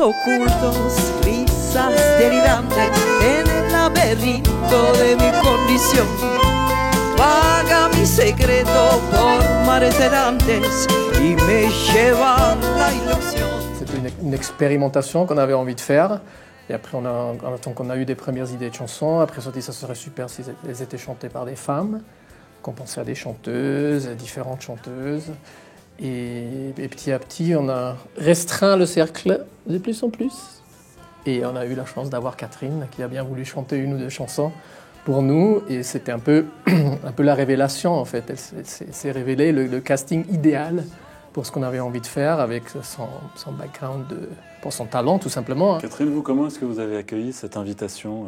ocultos, risas delirantes en el laberinto de mi condición. Vaga mi secreto por mares errantes y me lleva la ilusión. C'était une expérimentation qu'on avait envie de faire. Et après, donc on a eu des premières idées de chansons. Après, on s'est dit que ça serait super si elles étaient chantées par des femmes. Qu'on pensait à des chanteuses, à différentes chanteuses. Et petit à petit, on a restreint le cercle de plus en plus. Et on a eu la chance d'avoir Catherine, qui a bien voulu chanter une ou deux chansons pour nous. Et c'était un peu la révélation, en fait. Elle s'est révélée le casting idéal pour ce qu'on avait envie de faire, avec son background, pour son talent, tout simplement. Catherine, vous, comment est-ce que vous avez accueilli cette invitation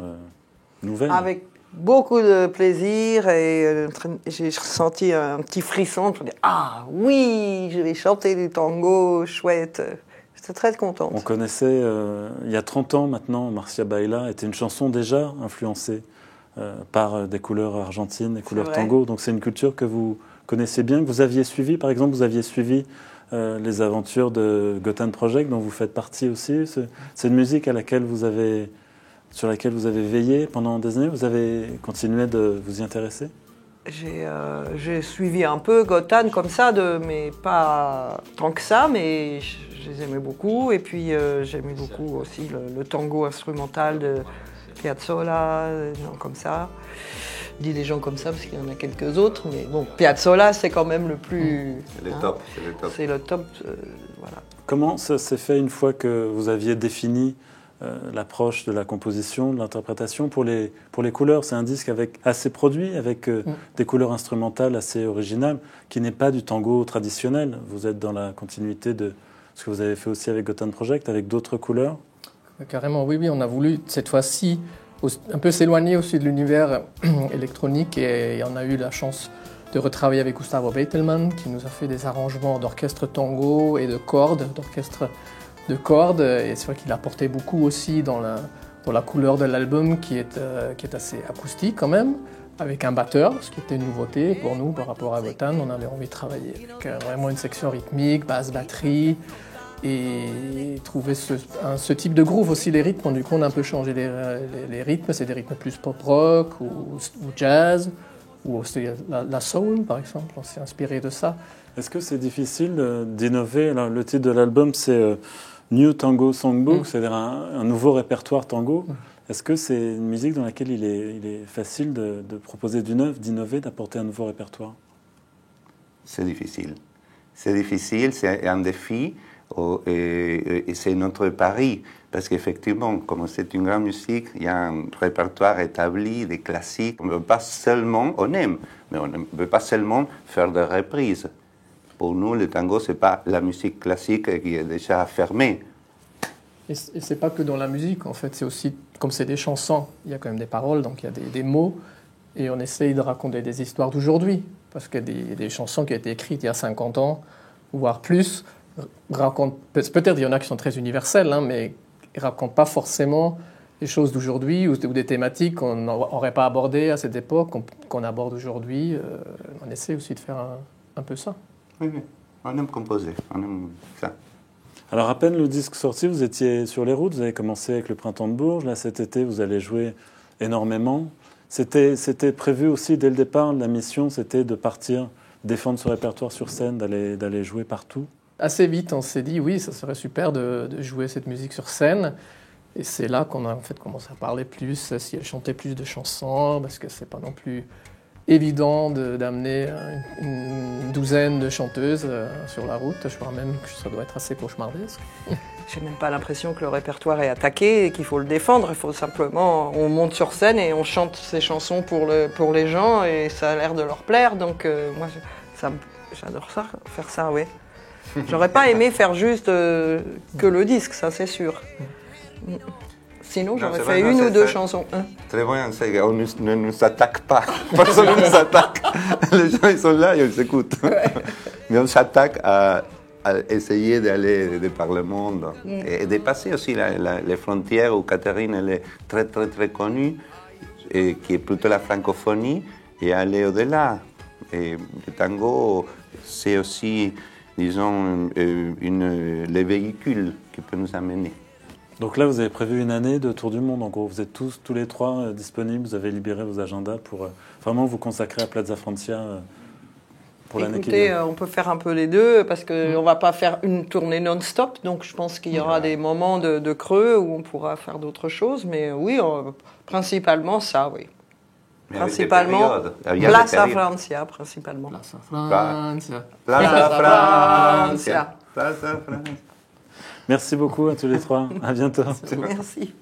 nouvelle? Avec beaucoup de plaisir et j'ai ressenti un petit frisson. Je me dis, ah oui, je vais chanter du tango, chouette. J'étais très contente. On connaissait, il y a 30 ans maintenant, Marcia Baila était une chanson déjà influencée par des couleurs argentines, des couleurs tango. Donc c'est une culture que vous connaissez bien, que vous aviez suivie. Par exemple, vous aviez suivi les aventures de Gotan Project, dont vous faites partie aussi. C'est une musique sur laquelle vous avez veillé pendant des années. Vous avez continué de vous y intéresser? J'ai suivi un peu Gotan comme ça, mais pas tant que ça, mais je les aimais beaucoup. Et puis j'aimais beaucoup aussi le tango instrumental de Piazzolla, des gens comme ça. Je dis des gens comme ça parce qu'il y en a quelques autres, mais bon, Piazzolla c'est quand même le plus... C'est le top. C'est le top, voilà. Comment ça s'est fait une fois que vous aviez défini l'approche de la composition, de l'interprétation pour les couleurs? C'est un disque assez produit, avec des couleurs instrumentales assez originales, qui n'est pas du tango traditionnel. Vous êtes dans la continuité de ce que vous avez fait aussi avec Gotan Project, avec d'autres couleurs? Carrément, oui, on a voulu cette fois-ci un peu s'éloigner aussi de l'univers électronique, et on a eu la chance de retravailler avec Gustavo Beitelmann, qui nous a fait des arrangements d'orchestre tango et de cordes, et c'est vrai qu'il a apporté beaucoup aussi dans la couleur de l'album qui est assez acoustique quand même, avec un batteur, ce qui était une nouveauté pour nous par rapport à Gotan. On avait envie de travailler avec vraiment une section rythmique, basse, batterie, et trouver ce type de groove aussi. Les rythmes, du coup on a un peu changé les rythmes, c'est des rythmes plus pop-rock ou jazz, ou aussi la soul par exemple, on s'est inspiré de ça. Est-ce que c'est difficile d'innover? Alors, le titre de l'album c'est New Tango Songbook, c'est-à-dire un nouveau répertoire tango. Est-ce que c'est une musique dans laquelle il est facile de proposer du neuf, d'innover, d'apporter un nouveau répertoire? C'est difficile. C'est un défi et c'est notre pari. Parce qu'effectivement, comme c'est une grande musique, il y a un répertoire établi, des classiques. On ne aime, mais on ne peut pas seulement faire des reprises. Pour nous, le tango, ce n'est pas la musique classique qui est déjà fermée. Et ce n'est pas que dans la musique, en fait, c'est aussi, comme c'est des chansons, il y a quand même des paroles, donc il y a des mots, et on essaye de raconter des histoires d'aujourd'hui, parce qu'il y a des chansons qui ont été écrites il y a 50 ans, voire plus, peut-être il y en a qui sont très universelles, mais ils ne racontent pas forcément des choses d'aujourd'hui ou des thématiques qu'on n'aurait pas abordées à cette époque, qu'on aborde aujourd'hui. On essaie aussi de faire un peu ça. Oui, on aime composer, on aime ça. Alors, à peine le disque sorti, vous étiez sur les routes, vous avez commencé avec le Printemps de Bourges. Là, cet été, vous allez jouer énormément. C'était prévu aussi dès le départ, la mission, c'était de partir, défendre ce répertoire sur scène, d'aller jouer partout. Assez vite, on s'est dit, oui, ça serait super de jouer cette musique sur scène. Et c'est là qu'on a en fait commencé à parler plus, si elle chantait plus de chansons, parce que c'est pas non plus évident d'amener une douzaine de chanteuses sur la route. Je crois même que ça doit être assez cauchemardesque. J'ai même pas l'impression que le répertoire est attaqué et qu'il faut le défendre. Il faut simplement, on monte sur scène et on chante ces chansons pour les gens et ça a l'air de leur plaire. Donc moi, j'adore ça, faire ça, oui. J'aurais pas aimé faire juste que le disque, ça c'est sûr. Sinon, j'aurais fait une ou deux chansons. Très bien, on ne nous attaque pas. Personne ne nous attaque. Les gens, ils sont là et ils s'écoutent. Mais on s'attaque à essayer d'aller par le monde et de passer aussi les frontières où Catherine elle est très, très, très connue, et qui est plutôt la francophonie, et aller au-delà. Et le tango, c'est aussi, disons, les véhicules qui peuvent nous amener. Donc là, vous avez prévu une année de tour du monde. En gros, vous êtes tous les trois disponibles. Vous avez libéré vos agendas pour vraiment vous consacrer à Plaza Francia pour l'année qui Écoutez, vient. on peut faire un peu les deux parce qu'on ne va pas faire une tournée non-stop. Donc je pense qu'il y aura des moments de creux où on pourra faire d'autres choses. Mais oui, principalement ça, oui. Mais avec des Principalement, périodes. Il y a des Plaza périodes. Francia, principalement. Plaza Francia. Plaza Francia. Plaza Francia. Merci beaucoup à tous les trois. À bientôt. Merci.